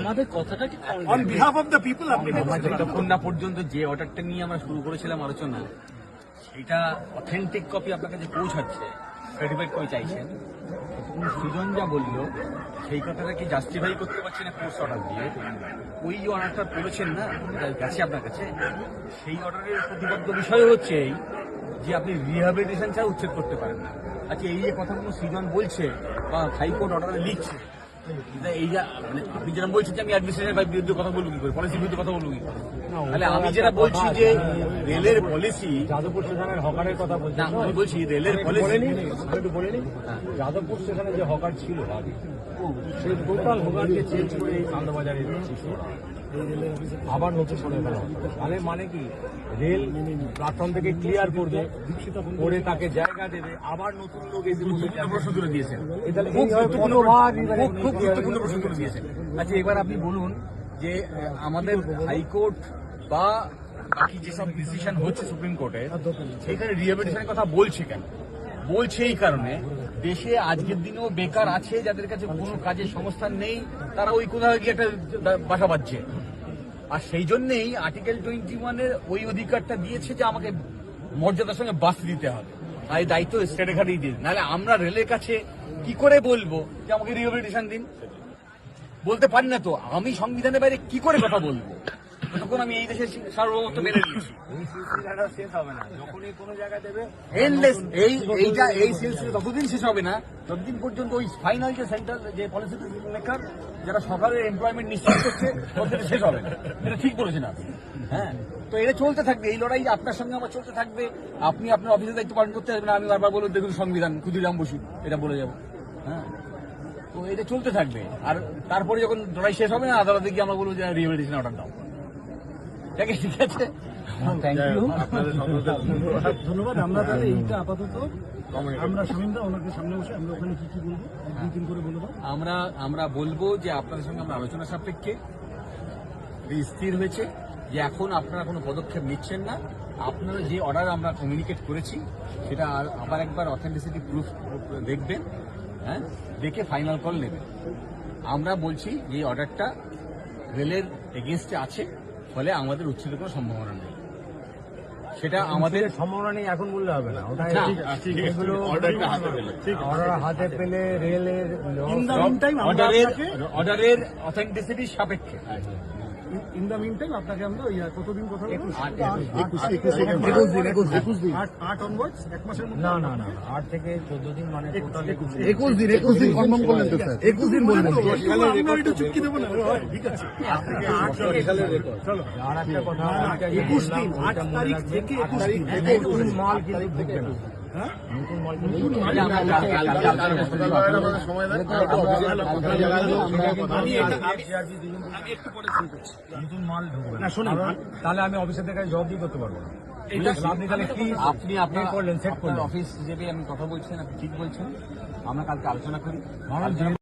আমাদের কথাটা কি on behalf of the people আপনি আমরা যতক্ষণ না পর্যন্ত যে অর্ডারটা নিয়ে আমরা শুরু করেছিলাম আলোচনা, সেটা অথেন্টিক কপি আপনার কাছে পৌঁছাচ্ছে, সার্টিফাইড করে চাইছেন, সুজন যা বললো সেই কথাটা কি জাস্টিফাই করতে পারছে না কোর্স অর্ডার দিয়ে। ওই যে অর্ডারটা করেছেন না, এটা গেছে আপনার কাছে, সেই অর্ডারের প্রতিবদ্ধ বিষয় হচ্ছে এই যে আপনি রিহ্যাবিলিটেশন ছাড়া উচ্ছেদ করতে পারেন না। আচ্ছা, এই যে কথাগুলো সৃজন বলছে বা হাইকোর্ট অর্ডারে লিখছে, এই যা মানে আপনি যেটা বলছেন যে আমি অ্যাডমিনিস্ট্রেশনের বিরুদ্ধে কথা বলবো কি করে, পলিসির বিরুদ্ধে কথা বলবো কি করে? তাহলে আমি যেটা বলছি যে রেলের পলিসি, যাদবপুর স্টেশনের হকারের কথা বলছি, আমি বলছি রেলের পলিসি একটু বলে নিন। যাদবপুর স্টেশনে যে হকার ছিল আগে, সেই টোটাল হকারকে চেঞ্জ করে আনন্দবাজারে আবার নতুন করে ফেলা, তাহলে মানে কি রেল প্ল্যাটফর্ম থেকে ক্লিয়ার করবে, করে তাকে জায়গা দেবে, আবার নতুন লোক এসে প্রশ্ন তুলে দিয়েছেন, খুব গুরুত্বপূর্ণ প্রশ্ন তুলে দিয়েছেন। আচ্ছা, এবার আপনি বলুন যে আমাদের হাইকোর্ট বা বাকি যেসব ডিসিশন হচ্ছে সুপ্রিম কোর্টে, সেখানে রিহ্যাবিলিটেশনের কথা বলছে কেন? বলছে এই কারণে, দেশে আজকের দিনেও বেকার আছে যাদের কাছে কোনো কাজের সংস্থান নেই, তারা ওই কোথাও গিয়ে একটা বাসা বাঁধছে। আর সেই জন্যেই আর্টিকেল 21-এর ওই অধিকারটা দিয়েছে যে আমাকে মর্যাদার সঙ্গে বাঁচতে দিতে হবে, আর এই দায়িত্ব স্টেটের ঘাটেই দিয়ে। নাহলে আমরা রেলের কাছে কি করে বলবো যে আমাকে রিহ্যাবিলিটেশন দিন? বলতে পারি না তো, আমি সংবিধানের বাইরে কি করে কথা বলবো? তখন আমি এই দেশের সার্বভৌমত্ব মেনে নিয়েছি। শেষ হবে না, যখনই কোনো জায়গা দেবে এন্ডলেস এই সিলসিলা ততদিন শেষ হবে না যতদিন পর্যন্ত ওই ফাইনাল যে সেন্ট্রাল যে পলিসি মেকার যারা সকালের এমপ্লয়মেন্ট নিশ্চিত করছে ততদিন শেষ হবে না। এটা ঠিক বলেছেন আপনি। হ্যাঁ, তো এটা চলতে থাকবে, এই লড়াই আপনার সঙ্গে আমার চলতে থাকবে। আপনি আপনার অফিসের দায়িত্ব পালন করতে পারবেন, আমি বারবার বলবো দেখুন সংবিধান, ক্ষুদিরাম বসু, এটা বলে যাবো। হ্যাঁ, তো এটা চলতে থাকবে। আর তারপরে যখন লড়াই শেষ হবে না, আদালতে গিয়ে আমরা বলবো যে রিহ্যাবিলিটেশন অর্ডার দাও। ঠিক আছে, থ্যাংক ইউ, ধন্যবাদ। আমরা তাহলে এইটা আপাতত আমরা শামীমদা ওনাকে সামনে বসে আমরা ওখানে কি কি বলবো দুই করে বলে দাও। আমরা বলবো যে আপনাদের সঙ্গে আমরা আলোচনা সাপেক্ষে স্থির হয়েছে যে এখন আপনারা কোনো পদক্ষেপ নিচ্ছেন না। আপনারা যে অর্ডার আমরা কমিউনিকেট করেছি সেটা আবার একবার অথেন্টিসিটি প্রুফ দেখবেন, হ্যাঁ, দেখে ফাইনাল কল নেবেন। আমরা বলছি যে অর্ডারটা রেলের এগেনস্টে আছে, ফলে আমাদের উচ্ছেদের কোনো সম্ভাবনা নেই। সেটা আমাদের সম্ভাবনা নেই এখন বললে হবে না, ওটা এগুলো অর্ডার হাতে পেলে রেলের অর্ডারের অথেন্টিসিটি সাপেক্ষে। ইন দ্য মিন টাইম আপনাকে আমরা কতদিন কথা 21 দিন 8 অনওয়ার্ডস, এক মাসের মধ্যে। না 8 থেকে 14 দিন, মানে টোটাল 21 দিন কনফার্ম করলেন তো স্যার? 21 দিন বললেন তো? আমরা একটু চুক্তি দেব না, ঠিক আছে। চলো আর একটা কথা, 21 দিন 8 তারিখ থেকে 21 দিন নতুন মাল কিন্তু ঢুকবে না। নতুন মাল ঢুকবে না, শোনো, তাহলে আমি অফিসের থেকে জবাবদিহি করতে পারবো না। আপনি তাহলে আপনি করলেন, সেট করলেন অফিস হিসেবে আমি কথা বলছেন, আপনি ঠিক বলছেন। আমরা কালকে আলোচনা করি।